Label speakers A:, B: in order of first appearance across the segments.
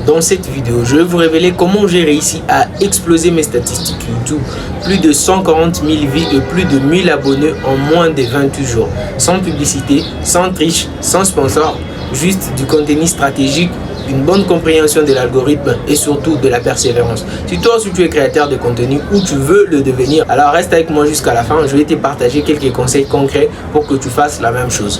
A: Dans cette vidéo, je vais vous révéler comment j'ai réussi à exploser mes statistiques YouTube. Plus de 140 000 vues et plus de 1000 abonnés en moins de 28 jours. Sans publicité, sans triche, sans sponsor, juste du contenu stratégique, une bonne compréhension de l'algorithme et surtout de la persévérance. Si toi aussi tu es créateur de contenu ou tu veux le devenir, alors reste avec moi jusqu'à la fin. Je vais te partager quelques conseils concrets pour que tu fasses la même chose.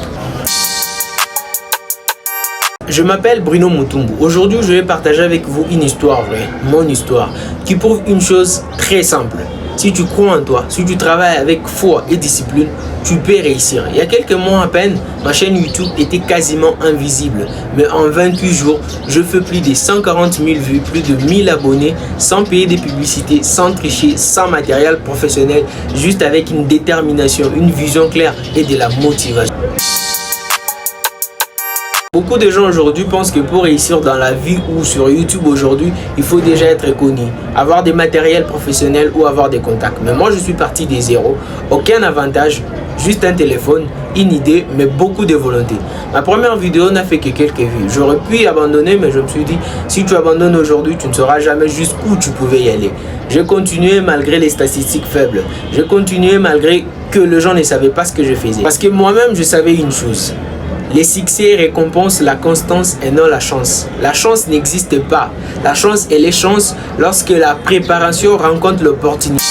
A: Je m'appelle Bruno Mutumbu. Aujourd'hui, je vais partager avec vous une histoire vraie, mon histoire, qui prouve une chose très simple. Si tu crois en toi, si tu travailles avec foi et discipline, tu peux réussir. Il y a quelques mois à peine, ma chaîne YouTube était quasiment invisible. Mais en 28 jours, je fais plus de 140 000 vues, plus de 1000 abonnés, sans payer des publicités, sans tricher, sans matériel professionnel, juste avec une détermination, une vision claire et de la motivation. Beaucoup de gens aujourd'hui pensent que pour réussir dans la vie ou sur YouTube aujourd'hui, il faut déjà être connu, avoir des matériels professionnels ou avoir des contacts. Mais moi, je suis parti des zéros, aucun avantage, juste un téléphone, une idée, mais beaucoup de volonté. Ma première vidéo n'a fait que quelques vues. J'aurais pu abandonner, mais je me suis dit, si tu abandonnes aujourd'hui, tu ne sauras jamais jusqu'où tu pouvais y aller. J'ai continué malgré les statistiques faibles. J'ai continué malgré que les gens ne savaient pas ce que je faisais. Parce que moi-même, je savais une chose. Les succès récompensent la constance et non la chance. La chance n'existe pas. La chance est les chances lorsque la préparation rencontre l'opportunité.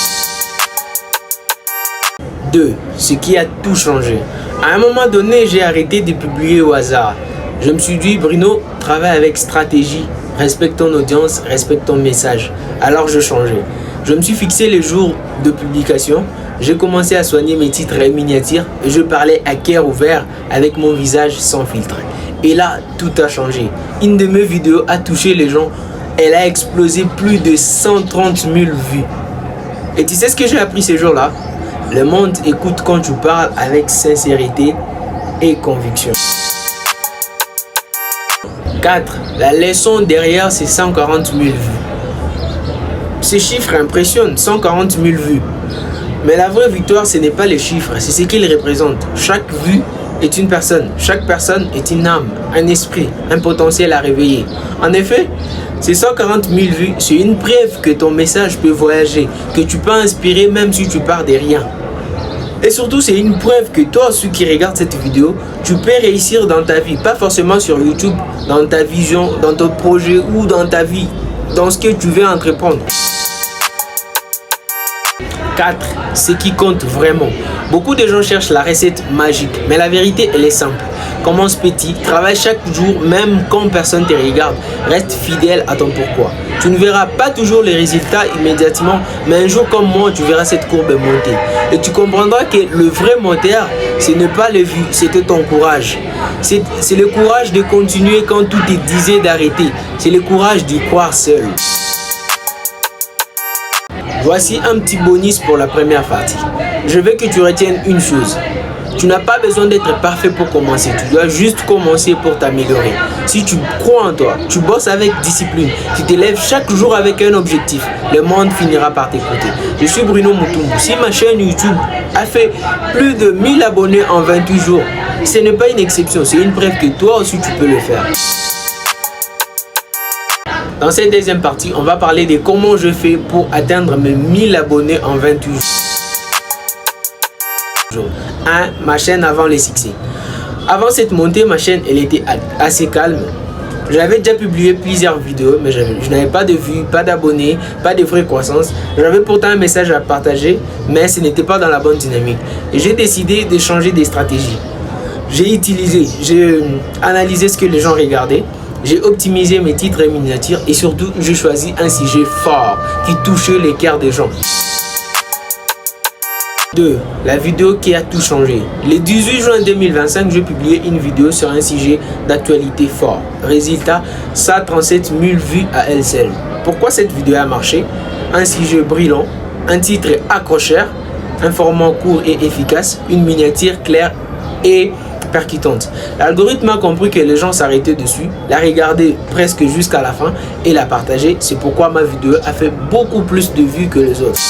A: 2. Ce qui a tout changé. À un moment donné, j'ai arrêté de publier au hasard. Je me suis dit, Bruno, travaille avec stratégie, respecte ton audience, respecte ton message. Alors je changeais. Je me suis fixé les jours de publication. J'ai commencé à soigner mes titres et miniatures et je parlais à cœur ouvert avec mon visage sans filtre. Et là, tout a changé. Une de mes vidéos a touché les gens. Elle a explosé plus de 130 000 vues. Et tu sais ce que j'ai appris ces jours-là? Le monde écoute quand tu parles avec sincérité et conviction. 4. La leçon derrière ces 140 000 vues. Ces chiffres impressionnent, 140 000 vues. Mais la vraie victoire, ce n'est pas les chiffres, c'est ce qu'ils représentent. Chaque vue est une personne, chaque personne est une âme, un esprit, un potentiel à réveiller. En effet, ces 140 000 vues, c'est une preuve que ton message peut voyager, que tu peux inspirer même si tu pars de rien. Et surtout, c'est une preuve que toi, ceux qui regardent cette vidéo, tu peux réussir dans ta vie, pas forcément sur YouTube, dans ta vision, dans ton projet ou dans ta vie, dans ce que tu veux entreprendre. 4. Ce qui compte vraiment. Beaucoup de gens cherchent la recette magique, mais la vérité, elle est simple. Commence petit, travaille chaque jour, même quand personne ne te regarde. Reste fidèle à ton pourquoi. Tu ne verras pas toujours les résultats immédiatement, mais un jour comme moi, tu verras cette courbe monter. Et tu comprendras que le vrai moteur, ce n'est pas les vues, c'était ton courage. C'est le courage de continuer quand tout te disait d'arrêter. C'est le courage d'y croire seul. Voici un petit bonus pour la première partie. Je veux que tu retiennes une chose. Tu n'as pas besoin d'être parfait pour commencer. Tu dois juste commencer pour t'améliorer. Si tu crois en toi, tu bosses avec discipline, tu te lèves chaque jour avec un objectif, le monde finira par t'écouter. Je suis Bruno Mutumbu. Si ma chaîne YouTube a fait plus de 1000 abonnés en 28 jours, ce n'est pas une exception, c'est une preuve que toi aussi tu peux le faire. Dans cette deuxième partie, on va parler de comment je fais pour atteindre mes 1000 abonnés en 28 jours. 1. Ma chaîne avant les succès. Avant cette montée, ma chaîne elle était assez calme. J'avais déjà publié plusieurs vidéos, mais je n'avais pas de vues, pas d'abonnés, pas de vraie croissance. J'avais pourtant un message à partager, mais ce n'était pas dans la bonne dynamique. Et j'ai décidé de changer de stratégie. J'ai analysé ce que les gens regardaient. J'ai optimisé mes titres et miniatures et surtout, j'ai choisi un sujet fort qui touchait les cœurs des gens. 2. La vidéo qui a tout changé. Le 18 juin 2025, j'ai publié une vidéo sur un sujet d'actualité fort. Résultat, 137 000 vues à elle seule. Pourquoi cette vidéo a marché? Un sujet brillant, un titre accrocheur, un format court et efficace, une miniature claire et percutante. L'algorithme a compris que les gens s'arrêtaient dessus, la regardaient presque jusqu'à la fin et la partageaient. C'est pourquoi ma vidéo a fait beaucoup plus de vues que les autres.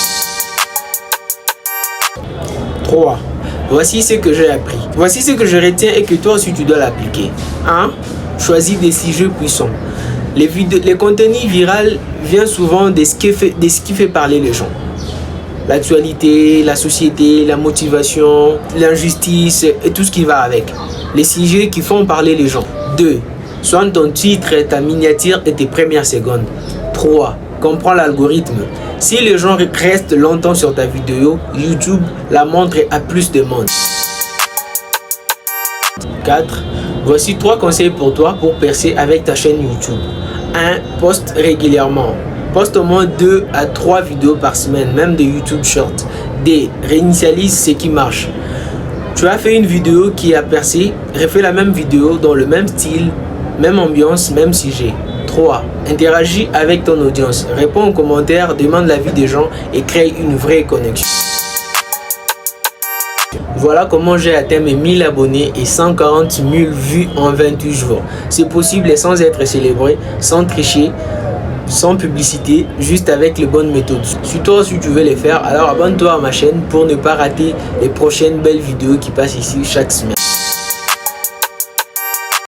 A: 3. Voici ce que j'ai appris. Voici ce que je retiens et que toi aussi tu dois l'appliquer. 1. Choisis des sujets puissants. Les contenus viraux viennent souvent de ce qui fait parler les gens. L'actualité, la société, la motivation, l'injustice et tout ce qui va avec. Les sujets qui font parler les gens. 2. Soigne ton titre, ta miniature et tes premières secondes. 3. Comprends l'algorithme. Si les gens restent longtemps sur ta vidéo, YouTube la montre à plus de monde. 4. Voici 3 conseils pour toi pour percer avec ta chaîne YouTube. 1. Poste régulièrement. Poste au moins 2 à 3 vidéos par semaine, même de YouTube Short. D. Réinitialise ce qui marche. Tu as fait une vidéo qui a percé, refais la même vidéo dans le même style, même ambiance, même sujet. 3. Interagis avec ton audience. Réponds aux commentaires, demande l'avis des gens et crée une vraie connexion. Voilà comment j'ai atteint mes 1000 abonnés et 140 000 vues en 28 jours. C'est possible et sans être célébré, sans tricher, sans publicité, juste avec les bonnes méthodes. Si toi aussi tu veux les faire, alors abonne-toi à ma chaîne pour ne pas rater les prochaines belles vidéos qui passent ici chaque semaine.